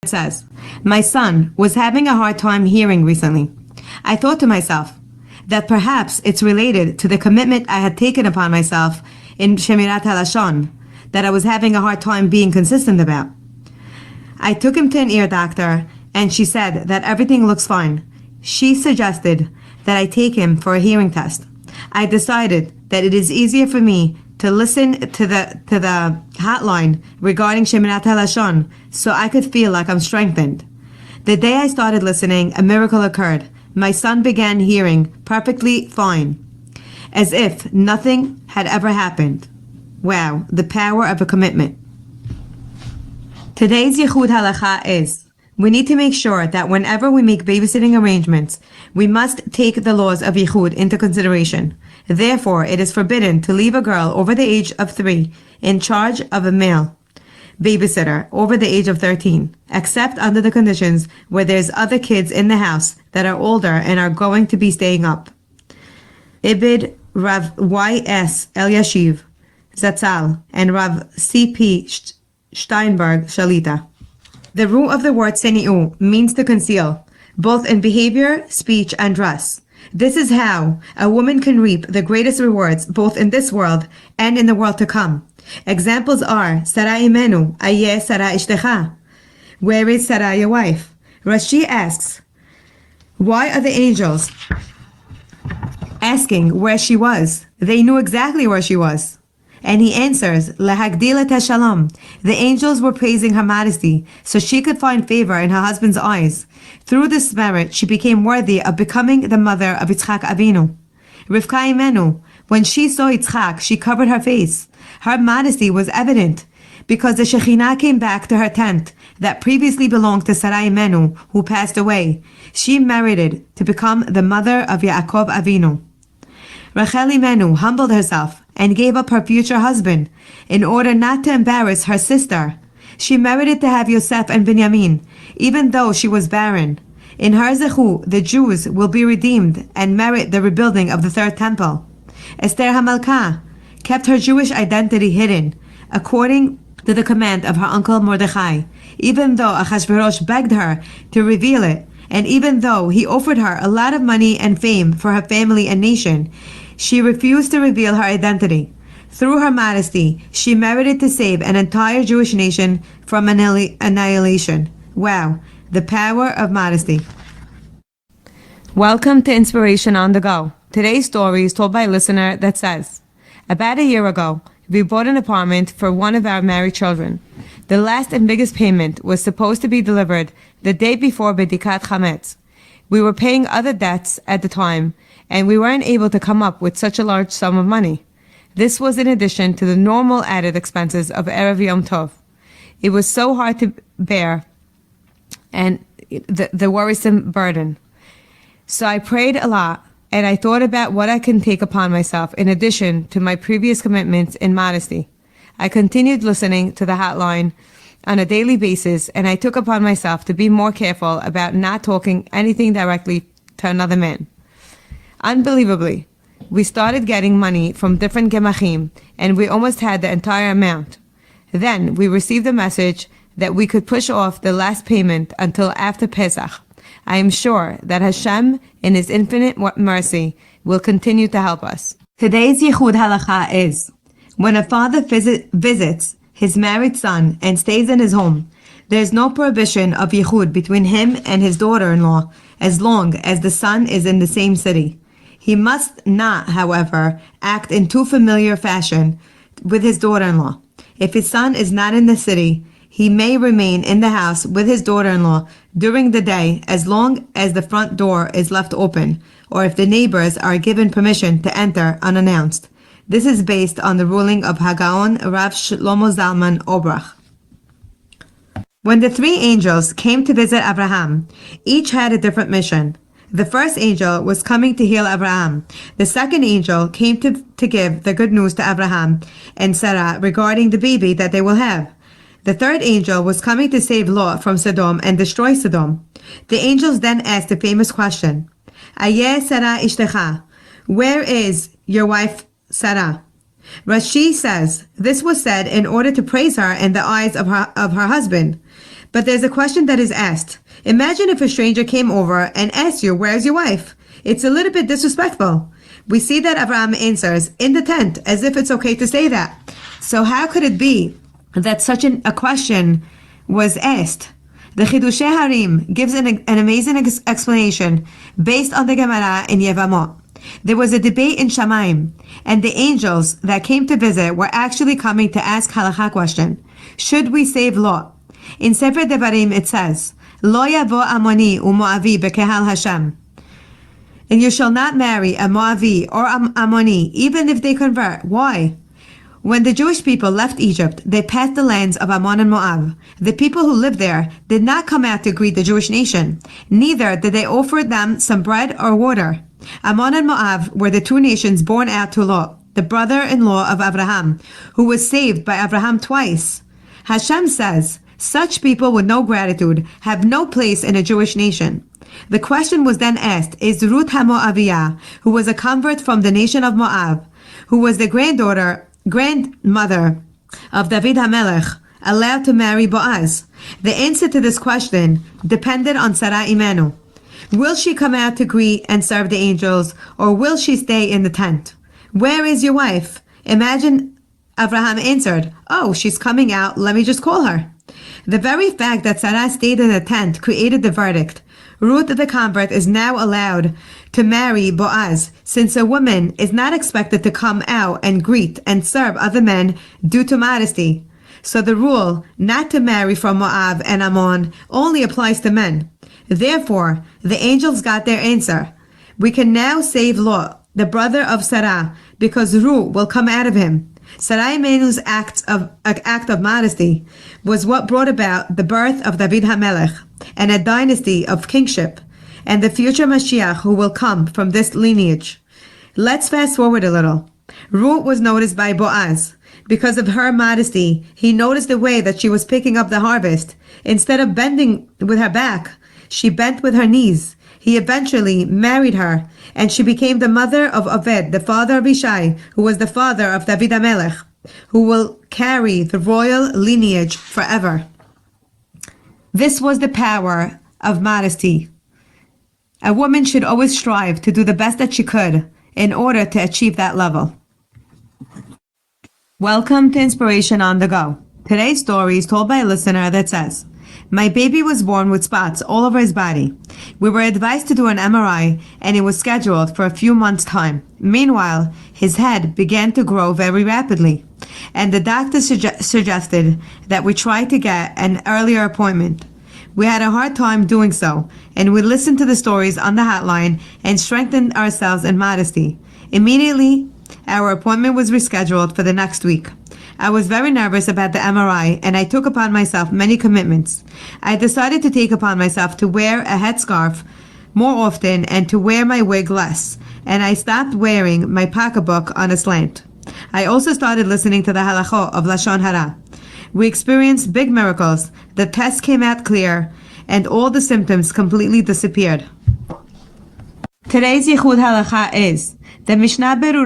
says, "My son was having a hard time hearing recently. I thought to myself that perhaps it's related to the commitment I had taken upon myself in Shemirat HaLashon that I was having a hard time being consistent about. I took him to an ear doctor and she said that everything looks fine. She suggested that I take him for a hearing test. I decided that it is easier for me to listen to the hotline regarding Shemirat HaLashon so I could feel like I'm strengthened. The day I started listening, a miracle occurred. My son began hearing perfectly fine, as if nothing had ever happened." Wow, the power of a commitment. Today's Yichud Halacha is, we need to make sure that whenever we make babysitting arrangements, we must take the laws of Yichud into consideration. Therefore, it is forbidden to leave a girl over the age of 3 in charge of a male babysitter over the age of 13, except under the conditions where there's other kids in the house that are older and are going to be staying up. Ibid Rav Y.S. Elyashiv Zatzal and Rav C.P. Steinberg Shalita. The root of the word seni'u means to conceal, both in behavior, speech, and dress. This is how a woman can reap the greatest rewards both in this world and in the world to come. Examples are Sarah Imenu, Ayeh Sarah Ishtecha. Where is Sarah your wife? Rashi asks, why are the angels asking where she was? They knew exactly where she was. And he answers, Lehagdil et shalom. The angels were praising her modesty so she could find favor in her husband's eyes. Through this merit, she became worthy of becoming the mother of Yitzchak Avinu. Rivka Imenu, when she saw Yitzchak, she covered her face. Her modesty was evident because the Shekhinah came back to her tent that previously belonged to Sarai Imenu, who passed away. She merited to become the mother of Yaakov Avinu. Rachel Imenu humbled herself and gave up her future husband in order not to embarrass her sister. She merited to have Yosef and Binyamin, even though she was barren. In her zechu, the Jews will be redeemed and merit the rebuilding of the third temple. Esther HaMalkah kept her Jewish identity hidden, according to the command of her uncle Mordechai, even though Achashverosh begged her to reveal it, and even though he offered her a lot of money and fame for her family and nation, she refused to reveal her identity. Through her modesty, she merited to save an entire Jewish nation from annihilation. Wow, the power of modesty. Welcome to Inspiration on the Go. Today's story is told by a listener that says, about a year ago, we bought an apartment for one of our married children. The last and biggest payment was supposed to be delivered the day before Bedikat Chametz. We were paying other debts at the time, and we weren't able to come up with such a large sum of money. This was in addition to the normal added expenses of Erev Yom Tov. It was so hard to bear, and the worrisome burden. So I prayed a lot, and I thought about what I can take upon myself in addition to my previous commitments in modesty. I continued listening to the hotline on a daily basis, and I took upon myself to be more careful about not talking anything directly to another man. Unbelievably, we started getting money from different gemachim, and we almost had the entire amount. Then we received a message that we could push off the last payment until after Pesach. I am sure that Hashem, in His infinite mercy, will continue to help us. Today's Yichud Halacha is, when a father visits his married son and stays in his home, there is no prohibition of Yichud between him and his daughter-in-law as long as the son is in the same city. He must not, however, act in too familiar fashion with his daughter-in-law. If his son is not in the city, he may remain in the house with his daughter-in-law during the day as long as the front door is left open, or if the neighbors are given permission to enter unannounced. This is based on the ruling of Hagaon Rav Shlomo Zalman Auerbach. When the 3 angels came to visit Abraham, each had a different mission. The first angel was coming to heal Abraham. The second angel came to give the good news to Abraham and Sarah regarding the baby that they will have. The third angel was coming to save Lot from Sodom and destroy Sodom. The angels then asked the famous question, Ayeh Sarah Ishtecha, where is your wife Sarah? Rashi says, this was said in order to praise her in the eyes of her husband. But there's a question that is asked. Imagine if a stranger came over and asked you, where's your wife? It's a little bit disrespectful. We see that Abraham answers, in the tent, as if it's okay to say that. So how could it be that such a question was asked? The Chidushei Harim gives an amazing explanation based on the Gemara in Yevamot. There was a debate in Shamayim, and the angels that came to visit were actually coming to ask halakha question. Should we save Lot? In Sefer Devarim it says, Lo yavo Amoni u'Moavi bekehal Hashem. And you shall not marry a Moavi or Ammoni, even if they convert. Why? When the Jewish people left Egypt, they passed the lands of Ammon and Moab. The people who lived there did not come out to greet the Jewish nation. Neither did they offer them some bread or water. Ammon and Moab were the two nations born out to Lot, the brother-in-law of Abraham, who was saved by Abraham twice. Hashem says, such people with no gratitude have no place in a Jewish nation. The question was then asked, is Ruth HaMoaviyah, who was a convert from the nation of Moab, who was the grandmother of David HaMelech, allowed to marry Boaz? The answer to this question depended on Sarah Imenu. Will she come out to greet and serve the angels, or will she stay in the tent? Where is your wife? Imagine Abraham answered, oh, she's coming out, let me just call her. The very fact that Sarah stayed in the tent created the verdict. Ruth the convert is now allowed to marry Boaz, since a woman is not expected to come out and greet and serve other men due to modesty. So the rule not to marry from Moab and Ammon only applies to men. Therefore, the angels got their answer. We can now save Lot, the brother of Sarah, because Ruth will come out of him. Sarai Imenu's act of modesty was what brought about the birth of David HaMelech and a dynasty of kingship, and the future Mashiach who will come from this lineage. Let's fast forward a little. Ruth was noticed by Boaz. Because of her modesty, he noticed the way that she was picking up the harvest. Instead of bending with her back, she bent with her knees. He eventually married her, and she became the mother of Oved, the father of Ishai, who was the father of David HaMelech, who will carry the royal lineage forever. This was the power of modesty. A woman should always strive to do the best that she could in order to achieve that level. Welcome to Inspiration on the Go. Today's story is told by a listener that says, my baby was born with spots all over his body. We were advised to do an MRI, and it was scheduled for a few months' time. Meanwhile, his head began to grow very rapidly, and the doctor suggested that we try to get an earlier appointment. We had a hard time doing so, and we listened to the stories on the hotline and strengthened ourselves in modesty. Immediately, our appointment was rescheduled for the next week. I was very nervous about the MRI, and I took upon myself many commitments. I decided to take upon myself to wear a headscarf more often and to wear my wig less, and I stopped wearing my pocketbook on a slant. I also started listening to the halachot of Lashon Hara. We experienced big miracles. The test came out clear, and all the symptoms completely disappeared. Today's Yichud Halacha is the Mishnah Berurah